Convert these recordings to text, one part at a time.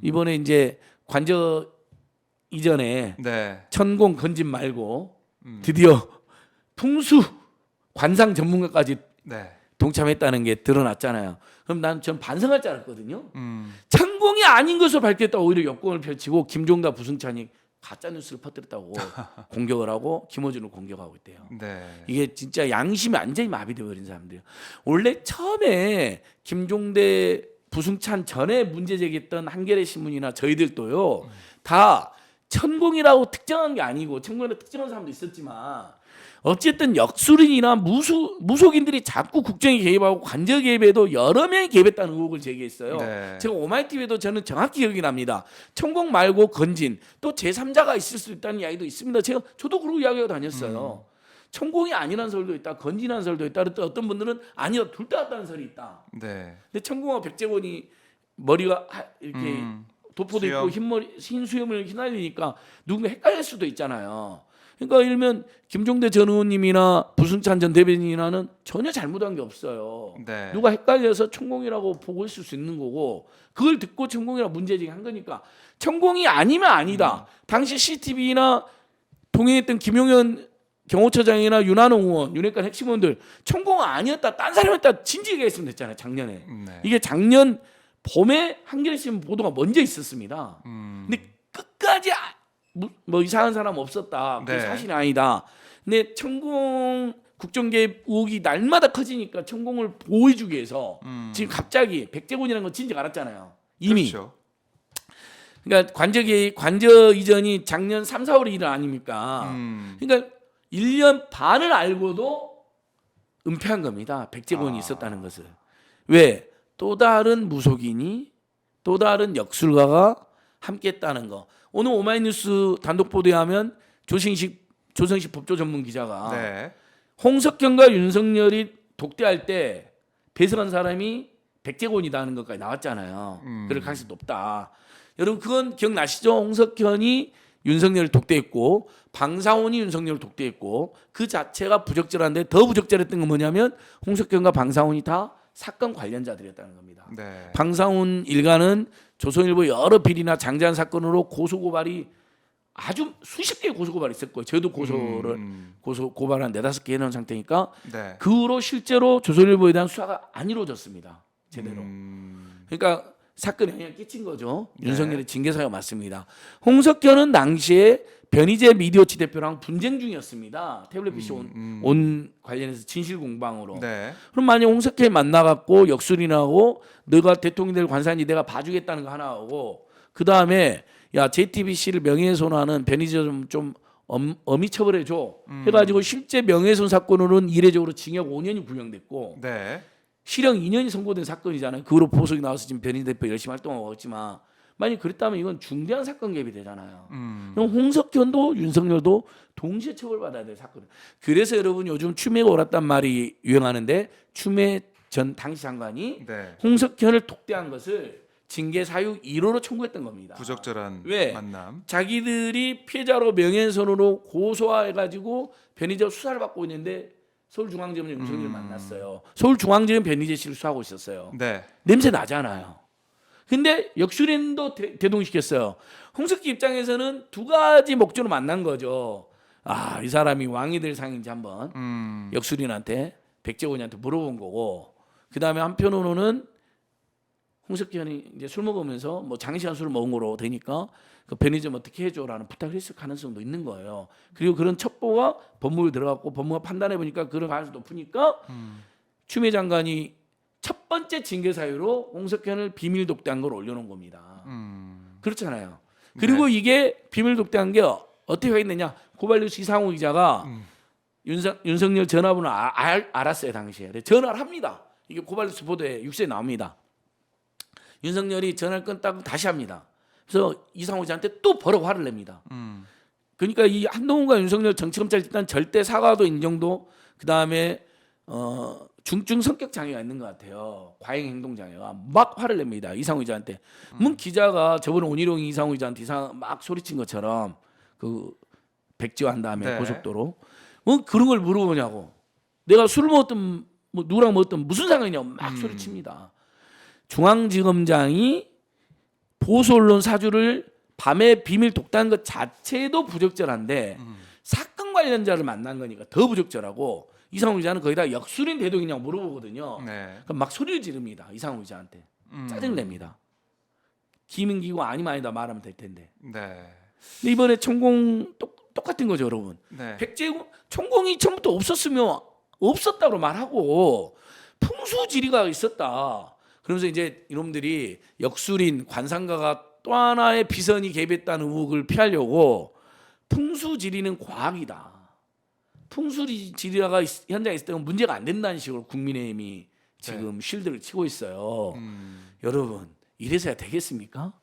이번에 이제 관저 이전에 네. 천공 건진 말고 드디어 풍수 관상 전문가까지 네. 동참했다는 게 드러났잖아요. 그럼 난 전 반성할 줄 알았거든요. 천공이 아닌 것으로 밝혔다 오히려 역공을 펼치고 김종다 부승찬이 가짜 뉴스를 퍼뜨렸다고 공격을 하고 김어준을 공격하고 있대요. 네. 이게 진짜 양심이 완전히 마비되어 버린 사람들이에요. 원래 처음에 김종대 부승찬 전에 문제 제기했던 한겨레 신문이나 저희들도요 다 천공이라고 특정한 게 아니고 천공이라고 특정한 사람도 있었지만 어쨌든 역술인이나 무속인들이 자꾸 국정에 개입하고 관저 개입에도 여러 명이 개입했다는 의혹을 제기했어요. 네. 제가 오마이TV에도 저는 정확히 기억이 납니다. 천공 말고 건진 또 제3자가 있을 수 있다는 이야기도 있습니다. 저도 그러고 이야기하고 다녔어요. 천공이 아니라는 설도 있다. 건진이라는 설도 있다. 또 어떤 분들은 아니요 둘 다 같다는 설이 있다. 네. 근데 천공하고 백제곤이 머리가 이렇게 도포도 수염. 있고 흰 수염을 휘날리니까 누군가 헷갈릴 수도 있잖아요. 그러니까 일면 김종대 전 의원님이나 부승찬 전 대변인이나는 전혀 잘못한 게 없어요. 네. 누가 헷갈려서 천공이라고 보고 있을 수 있는 거고 그걸 듣고 천공이라고 문제제기한 거니까 천공이 아니면 아니다. 당시 CCTV나 동행했던 김용현 경호처장이나 윤한홍 의원, 윤핵관 핵심원들 천공 아니었다, 딴 사람이었다 진지하게 했으면 됐잖아요. 작년에. 네. 이게 작년 봄에 한겨레신문 보도가 먼저 있었습니다. 근데 끝까지 뭐 이상한 사람 없었다. 그게 네. 사실이 아니다. 근데 천공 국정개입 의혹이 날마다 커지니까 천공을 보호해주기 위해서 지금 갑자기 백제곤이라는 건 진즉 알았잖아요. 이미. 그렇죠. 그러니까 관저 이전이 작년 3, 4월의 일 아닙니까? 그러니까 1년 반을 알고도 은폐한 겁니다. 백제곤이 있었다는 것을. 왜? 또 다른 무속인이 또 다른 역술가가 함께했다는 거. 오늘 오마이뉴스 단독 보도에 하면 조성식 법조 전문 기자가 네. 홍석현과 윤석열이 독대할 때 배설한 사람이 백제곤이다는 것까지 나왔잖아요. 그럴 가능성이 높다. 여러분 그건 기억나시죠? 홍석현이 윤석열을 독대했고 방사훈이 윤석열을 독대했고 그 자체가 부적절한데 더 부적절했던 건 뭐냐면 홍석현과 방사훈이 다 사건 관련자들이었다는 겁니다. 네. 방사훈 일가는 조선일보 여러 비리나 장자한 사건으로 고소고발이 아주 수십 개의 고소고발이 있을 거예요. 저도 고소고발 한 4-5개 해놓은 상태니까 네. 그 후로 실제로 조선일보에 대한 수사가 안 이루어졌습니다. 제대로. 그러니까 사건에 영향을 끼친 거죠. 네. 윤석열의 징계사유가 맞습니다. 홍석현은 당시에 변희재 미디어치 대표랑 분쟁 중이었습니다. 태블릿 PC 온 관련해서 진실 공방으로. 네. 그럼 만약 홍석현 만나갖고 역술인하고 너가 대통령 될 관사니 내가 봐주겠다는 거 하나 하고 그 다음에 야 JTBC를 명예훼손하는 변희재 좀 엄히 처벌해줘 해가지고 실제 명예훼손 사건으로는 이례적으로 징역 5년이 구형됐고 네. 실형 2년이 선고된 사건이잖아요. 그 후로 보석이 나와서 지금 변희재 대표 열심히 활동하고 있지만 만약 그랬다면 이건 중대한 사건 개입이 되잖아요. 그럼 홍석현도 윤석열도 동시에 처벌받아야 될 사건. 그래서 여러분 요즘 추미애가 옳았단 말이 유행하는데 추미애 전 당시 장관이 네. 홍석현을 독대한 것을 징계 사유 1호로 청구했던 겁니다. 부적절한 왜? 만남. 자기들이 피해자로 명예훼손으로 고소해가지고 변희재 수사를 받고 있는데 서울중앙지검은 윤석열을 만났어요. 서울중앙지검 변희재 씨를 수사하고 있었어요. 네. 냄새 나잖아요. 근데 역술인도 대동시켰어요. 홍석기 입장에서는 두 가지 목적으로 만난 거죠. 아, 이 사람이 왕이 될 상인지 한번 역술인한테 백제곤이한테 물어본 거고 그 다음에 한편으로는 홍석현이 이제 술 먹으면서 뭐 장시간 술을 먹은 거로 되니까 그 변희 좀 어떻게 해줘라는 부탁을 했을 가능성도 있는 거예요. 그리고 그런 첩보가 법무부에 들어갔고 법무부가 판단해 보니까 그런 가능성이 높으니까 추미애 장관이 첫 번째 징계 사유로 홍석현을 비밀 독대한 걸 올려놓은 겁니다. 그렇잖아요. 그리고 이게 비밀 독대한 게 어떻게 확인됐냐? 고발뉴스 이상호 기자가 윤석열 전화번호 알았어요 당시에. 전화를 합니다. 이게 고발뉴스 보도에 육세에 나옵니다. 윤석열이 전화를 끊다고 다시 합니다. 그래서 이상호 기자한테 또 버럭 화를 냅니다. 그러니까 이 한동훈과 윤석열 정치검찰 집단 절대 사과도 인정도 그 다음에 중증 성격 장애가 있는 것 같아요. 과잉 행동 장애가 막 화를 냅니다. 이상호 기자한테. 문 기자가 저번에 온희룡이 이상호 기자한테 막 소리친 것처럼 그 백지화한 다음에 네. 고속도로 뭐 그런 걸 물어보냐고. 내가 술을 먹었든 뭐 누구랑 먹었든 무슨 상관이냐고 막 소리칩니다. 중앙지검장이 보수 언론 사주를 밤에 비밀 독단한 것 자체도 부적절한데 사건 관련자를 만난 거니까 더 부적절하고 이상호 기자는 거기다 역술인 대동이냐고 물어보거든요. 네. 그럼 막 소리를 지릅니다. 이상호 기자한테 짜증을 냅니다. 기민기고 아니면 아니다 말하면 될 텐데. 네. 근데 이번에 천공 똑같은 거죠, 여러분. 네. 백제공 천공이 처음부터 없었으면 없었다고 말하고 풍수지리가 있었다. 그러면서 이제 이놈들이 역술인 관상가가 또 하나의 비선이 개입했다는 의혹을 피하려고 풍수지리는 과학이다. 풍수지리가 현장에 있을 때는 문제가 안 된다는 식으로 국민의힘이 지금 쉴드를 치고 있어요. 여러분 이래서야 되겠습니까?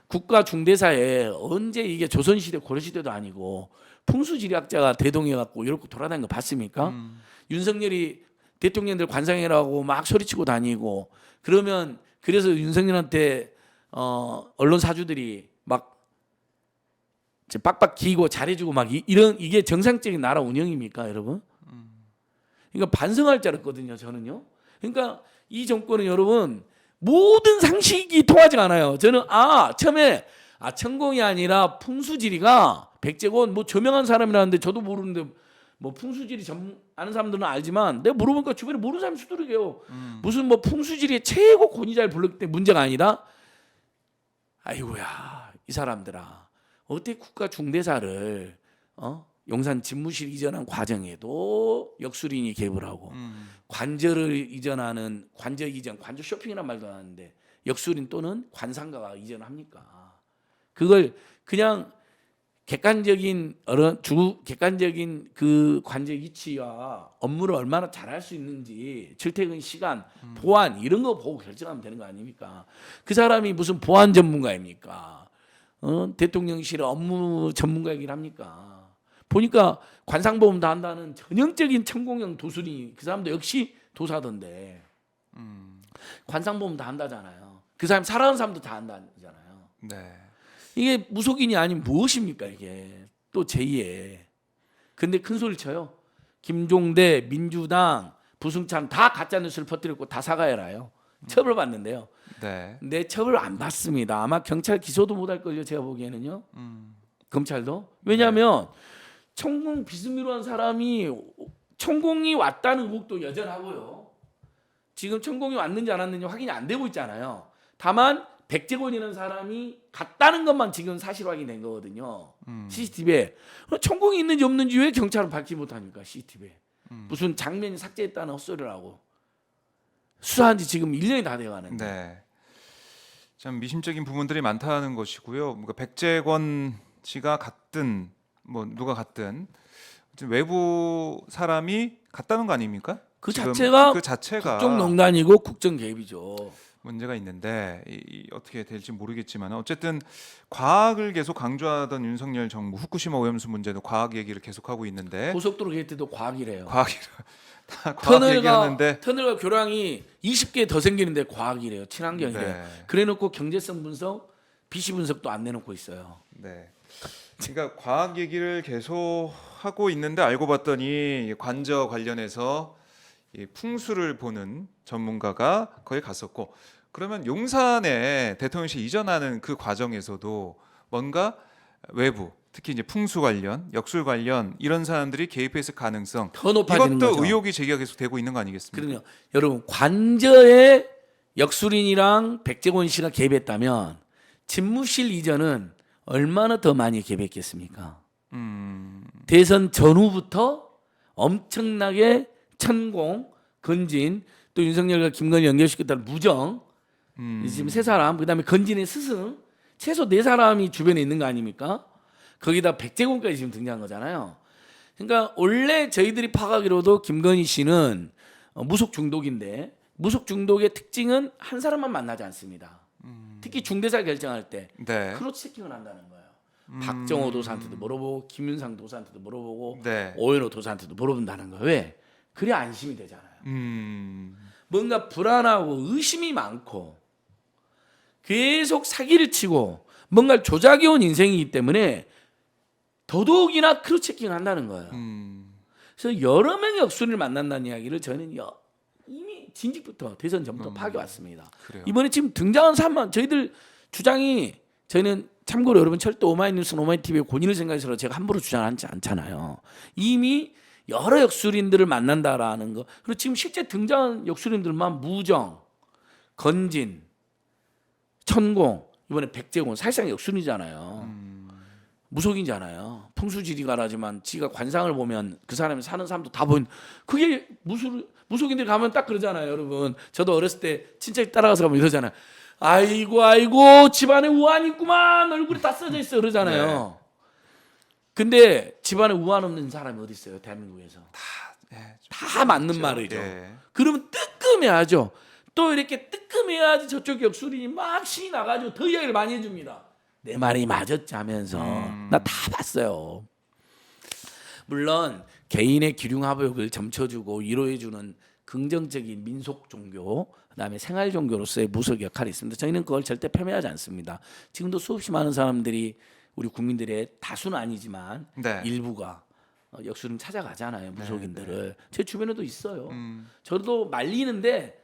국가 중대사에 언제 이게 조선시대 고려시대도 아니고 풍수지리학자가 대동해갖고 이렇게 돌아다니는 거 봤습니까? 윤석열이 대통령들 관상이라고 막 소리치고 다니고 그러면 그래서 윤석열한테 언론 사주들이 막 이제 빡빡 기고 잘해주고 막 이런 이게 정상적인 나라 운영입니까, 여러분? 그러니까 반성할 줄 알았거든요, 저는요. 그러니까 이 정권은 여러분 모든 상식이 통하지 않아요. 저는 처음에 천공이 아니라 풍수지리가 백제곤 뭐 저명한 사람이라는데 저도 모르는데 뭐 풍수지리 아는 사람들은 알지만 내가 물어보니까 주변에 모르는 사람이 수두룩해요. 무슨 뭐 풍수지리의 최고 권위자를 불렀기 때문에 문제가 아니라 아이고야 이 사람들아 어떻게 국가 중대사를 용산 집무실 이전한 과정에도 역술인이 개입을 하고 관저를 이전하는 관저 이전 관저 쇼핑이란 말도 안 하는데 역술인 또는 관상가가 이전을 합니까? 그걸 그냥 객관적인 그 관저 위치와 업무를 얼마나 잘할 수 있는지 출퇴근 시간, 보안 이런 거 보고 결정하면 되는 거 아닙니까? 그 사람이 무슨 보안 전문가입니까? 대통령실의 업무 전문가이긴 합니까? 보니까 관상보험 다 한다는 전형적인 천공형 도술이 그 사람도 역시 도사던데 관상보험 다 한다잖아요. 그 사람 살아가는 사람도 다 한다잖아요. 네. 이게 무속인이 아닌 무엇입니까 이게 또 제2의. 근데 큰 소리 쳐요. 김종대, 민주당, 부승찬 다 가짜 뉴스를 퍼뜨렸고 다 사과해라요. 처벌받는데요. 네. 근데 처벌 안 받습니다. 아마 경찰 기소도 못할 걸요. 제가 보기에는요. 검찰도. 왜냐하면 천공 비스미로한 사람이 천공이 왔다는 의혹도 여전하고요. 지금 천공이 왔는지 안 왔는지 확인이 안 되고 있잖아요. 다만 백제곤이라는 사람이 갔다는 것만 지금 사실 확인된 거거든요. CCTV에. 천공이 있는지 없는지 왜 경찰은 밝히지 못합니까? CCTV에. 무슨 장면이 삭제했다는 헛소리를 하고. 수사한 지 지금 1년이 다 돼가는데. 네. 참 미심적인 부분들이 많다는 것이고요. 뭔가 백제권 씨가 갔든 뭐 누가 갔든 외부 사람이 갔다는 거 아닙니까? 그 지금 자체가 국정농단이고 국정 개입이죠. 문제가 있는데 어떻게 될지 모르겠지만 어쨌든 과학을 계속 강조하던 윤석열 정부 후쿠시마 오염수 문제도 과학 얘기를 계속하고 있는데 고속도로 게이트도 과학이래요. 다 과학 얘기하는데 터널과 교량이 20개 더 생기는데 과학이래요. 친환경이래요. 네. 그래놓고 경제성 분석, 비시 분석도 안 내놓고 있어요. 네. 그러니까 과학 얘기를 계속 하고 있는데 알고 봤더니 관저 관련해서 이 풍수를 보는 전문가가 거기 갔었고 그러면 용산에 대통령실 이전하는 그 과정에서도 뭔가 외부 특히 이제 풍수 관련, 역술 관련 이런 사람들이 개입했을 가능성 더 높아지는 이것도 거죠. 의혹이 제기가 계속 되고 있는 거 아니겠습니까? 그럼요. 여러분 관저에 역술인이랑 백제곤 씨가 개입했다면 집무실 이전은 얼마나 더 많이 개입했겠습니까? 대선 전후부터 엄청나게 천공, 건진, 또 윤석열과 김건희 연결시켰다는 무정, 지금 세 사람, 그다음에 건진의 스승, 최소 네 사람이 주변에 있는 거 아닙니까? 거기다 백제공까지 지금 등장한 거잖아요. 그러니까 원래 저희들이 파악하기로도 김건희 씨는 무속 중독인데 무속 중독의 특징은 한 사람만 만나지 않습니다. 특히 중대사 결정할 때 네. 크로스 체킹을 한다는 거예요. 박정호 도사한테도 물어보고 김윤상 도사한테도 물어보고 네. 오연호 도사한테도 물어본다는 거예요. 왜? 그래 안심이 되잖아요. 뭔가 불안하고 의심이 많고 계속 사기를 치고 뭔가를 조작해온 인생이기 때문에 더더욱이나 크로스 체킹을 한다는 거예요. 그래서 여러 명의 역술을 만난다는 이야기를 저는 이미 진직부터 대선 전부터 파악해 왔습니다. 그래요. 이번에 지금 등장한 사람만 저희들 주장이 저희는 참고로 여러분 절대 오마이뉴스 오마이TV의 권위를 생각해서 제가 함부로 주장하지 않잖아요. 이미 여러 역술인들을 만난다라는 거. 그리고 지금 실제 등장한 역술인들만 무정, 건진, 천공, 이번에 백제공 사실상 역술이잖아요. 무속인잖아요. 풍수지리가라지만 지가 관상을 보면 그 사람이 사는 사람도 다 보인. 그게 무속인들 가면 딱 그러잖아요, 여러분. 저도 어렸을 때 친척 따라가서 가면 이러잖아요. 아이고 집안에 우환 있구만, 얼굴이 다 써져 있어 그러잖아요. 네. 근데 집안에 우환 없는 사람이 어디 있어요, 대한민국에서? 예, 다 맞는 말이죠. 예. 그러면 뜨끔해야죠. 또 이렇게 뜨끔해야지 저쪽 역술인이 막 신이 나가지고 더 이야기를 많이 해줍니다. 내 말이 맞았지 하면서 나 다 봤어요. 물론 개인의 기륭화복을 점쳐주고 위로해주는 긍정적인 민속 종교, 그다음에 생활 종교로서의 무속 역할이 있습니다. 저희는 그걸 절대 폄훼하지 않습니다. 지금도 수없이 많은 사람들이 우리 국민들의 다수는 아니지만 네. 일부가 역술은 찾아가잖아요, 무속인들을. 제 주변에도 있어요. 음. 저도 말리는데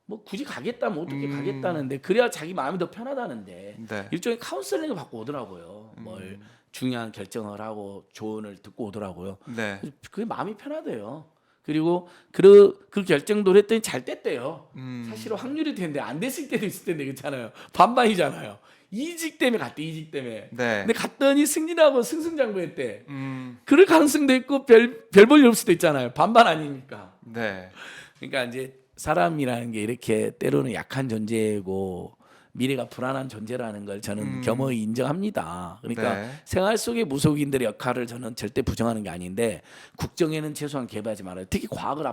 뭐 굳이 가겠다면 어떻게 가겠다는데 그래야 자기 마음이 더 편하다는데 네. 일종의 카운슬링을 받고 오더라고요. 뭘 중요한 결정을 하고 조언을 듣고 오더라고요. 네. 그게 마음이 편하대요. 그리고 그 결정도 했더니 잘 됐대요. 사실은 확률이 되는데 안 됐을 때도 있을 텐데 그렇잖아요. 반반이잖아요. 이직 때문에 갔대, 이직 때문에. 네. 근데 갔더니 승진하고 승승장구했대. 그럴 가능성도 있고 별 볼일 없을 수도 있잖아요. 반반 아닙니까? 네. 그러니까 이제 사람이라는 게 이렇게 때로는 약한 존재고 미래가 불안한 존재라는 걸 저는 겸허히 인정합니다. 그러니까 네. 생활 속의 무속인들의 역할을 저는 절대 부정하는 게 아닌데 국정에는 최소한 개입하지 말아요. 특히 과학을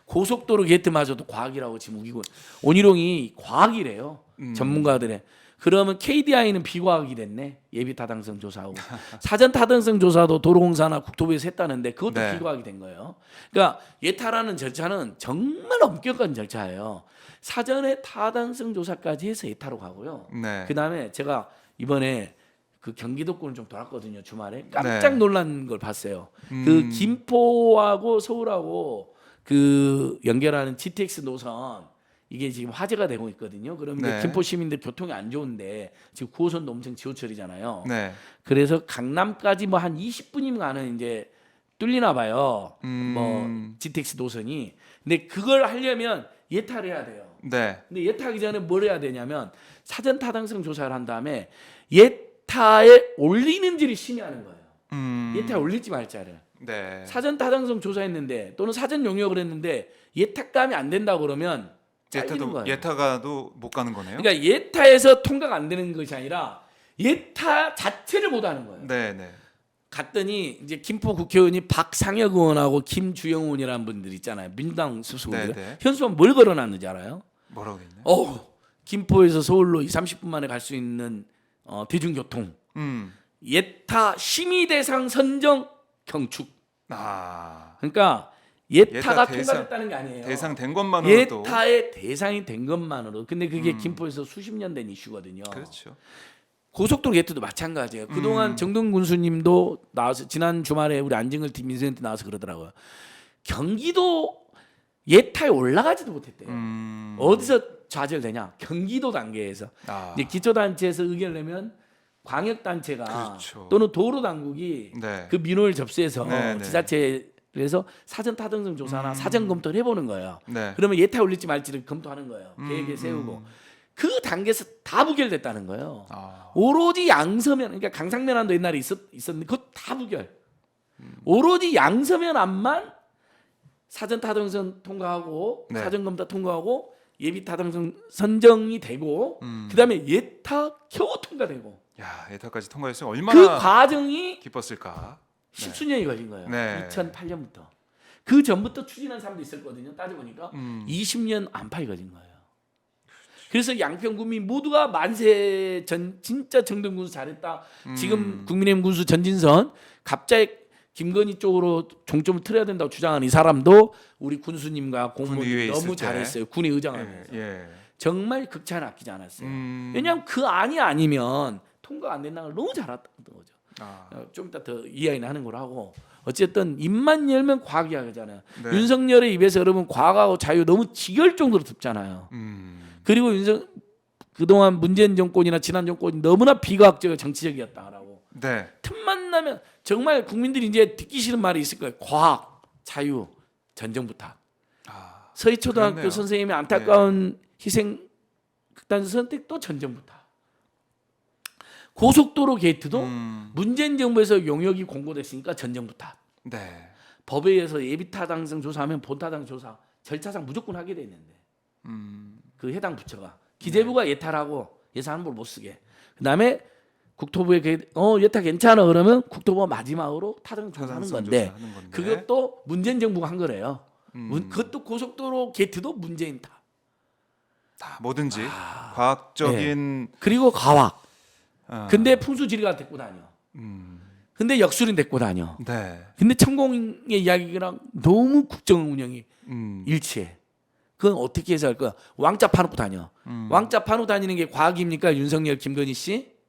고속도로 게이트마저도 과학이라고 지금 우기고 온희룡이 과학이래요. 전문가들의. 그러면 KDI는 비과학이 됐네. 예비 타당성 조사하고 사전 타당성 조사도 도로공사나 국토부에서 했다는데 그것도 네. 비과학이 된 거예요. 그러니까 예타라는 절차는 정말 엄격한 절차예요. 사전에 타당성 조사까지 해서 예타로 가고요. 네. 그다음에 제가 이번에 그 경기도권을 좀 돌았거든요, 주말에. 깜짝 놀란 걸 봤어요. 그 김포하고 서울하고 그 연결하는 GTX 노선 이게 지금 화제가 되고 있거든요. 그럼 이제 네. 김포 시민들 교통이 안 좋은데 지금 9호선도 엄청 지호철이잖아요. 네. 그래서 강남까지 뭐 한 20분이면 가는 이제 뚫리나 봐요. 뭐 GTX 노선이. 근데 그걸 하려면 예타를 해야 돼요. 네. 근데 예타하기 전에 뭘 해야 되냐면 사전 타당성 조사를 한 다음에 예타에 올리는지를 심의하는 거예요. 예타에 올릴지 말지를. 네. 사전 타당성 조사했는데 또는 사전 용역을 했는데 예타감이 안 된다 그러면 잘리는 거예요. 예타가도 못 가는 거네요. 그러니까 예타에서 통과가 안 되는 것이 아니라 예타 자체를 못 하는 거예요. 네, 네. 갔더니 이제 김포 국회의원이 박상혁 의원하고 김주영 의원이라는 분들 있잖아요. 민주당 소속들. 네. 현수막 뭘 걸어놨는지 알아요? 뭐라고 했나요? 김포에서 서울로 2~30분 만에 갈 수 있는 대중교통. 예타 심의 대상 선정 경축. 아. 그러니까 예타가 예타 대상, 통과됐다는 게 아니에요. 대상 것만으로도. 예타의 대상이 된 것만으로. 근데 그게 김포에서 수십 년 된 이슈거든요. 그렇죠. 고속도로 예타도 마찬가지예요. 그동안 정동 군수님도 나와서 지난 주말에 우리 안진걸 팀 인센트 나와서 그러더라고요. 경기도 예타에 올라가지도 못했대요. 어디서 좌절되냐? 경기도 단계에서. 아. 이제 기초단체에서 의견을 내면 광역단체가 그렇죠. 또는 도로당국이 네. 그 민원을 접수해서 네. 지자체에서 사전 타당성 조사나 사전 검토를 해보는 거예요. 네. 그러면 예타 올릴지 말지를 검토하는 거예요. 계획에 세우고. 그 단계에서 다 부결됐다는 거예요. 아. 오로지 양서면, 그러니까 강상면안도 옛날에 있었는데 그것 다 부결. 오로지 양서면안만 사전 타당성 통과하고 네. 사전 검토 통과하고 예비 타당성 선정이 되고 그다음에 예타 겨우 통과되고 야, 예타까지 통과했으면 그 얼마나 과정이 기뻤을까. 네. 10수년이 걸린 거예요. 네. 2008년부터. 그 전부터 추진한 사람도 있었거든요. 따져보니까 20년 안팎이 걸린 거예요. 그래서 양평 국민 모두가 만세 진짜 정동 군수 잘했다. 지금 국민의힘 군수 전진선 갑자기 김건희 쪽으로 종점을 틀어야 된다고 주장하는 이 사람도 우리 군수님과 공무원이 군의회에 너무 있을 때. 잘했어요. 군의 의장하면서. 예. 정말 극찬을 아끼지 않았어요. 왜냐하면 그 안이 아니면 통과 안 된다는 걸 너무 잘했던 거죠. 아. 좀 이따 더 이야기는 하는 걸 하고 어쨌든 입만 열면 과학 이야기잖아요. 네. 윤석열의 입에서 여러분 과학하고 자유 너무 지겨울 정도로 듣잖아요. 그리고 그동안 문재인 정권이나 지난 정권이 너무나 비과학적 정치적이었다라고. 네. 틈만 나면 정말 국민들이 이제 듣기 싫은 말이 있을 거예요. 과학, 자유, 전정 부탁. 아, 서희초등학교 그렇네요. 선생님의 안타까운 희생 극단 선택도 전정 부탁. 고속도로 게이트도 문재인 정부에서 용역이 공고됐으니까 전정 부탁. 네. 법에 의해서 예비타당성 조사하면 본타당 조사 절차상 무조건 하게 돼 있는데 그 해당 부처가 기재부가 예탈하고 예산안을 못 쓰게. 그다음에 국토부에 예타 괜찮아 그러면 국토부가 마지막으로 타당 조사하는 타당성 건데 조사하는 건데. 그것도 문재인 정부가 한 거래요. 그것도 고속도로 게이트도 문재인 타. 다 뭐든지 과학적인 그리고 과학. 아, 근데 풍수지리가 데리고 다녀. 근데 역술인 데리고 다녀. 네. 근데 천공의 이야기랑 너무 국정 운영이 일치해. 그건 어떻게 해서 할 거야? 왕자 파놓고 다녀. 왕자 파놓고 다니는 게 과학입니까? 윤석열, 김건희 씨?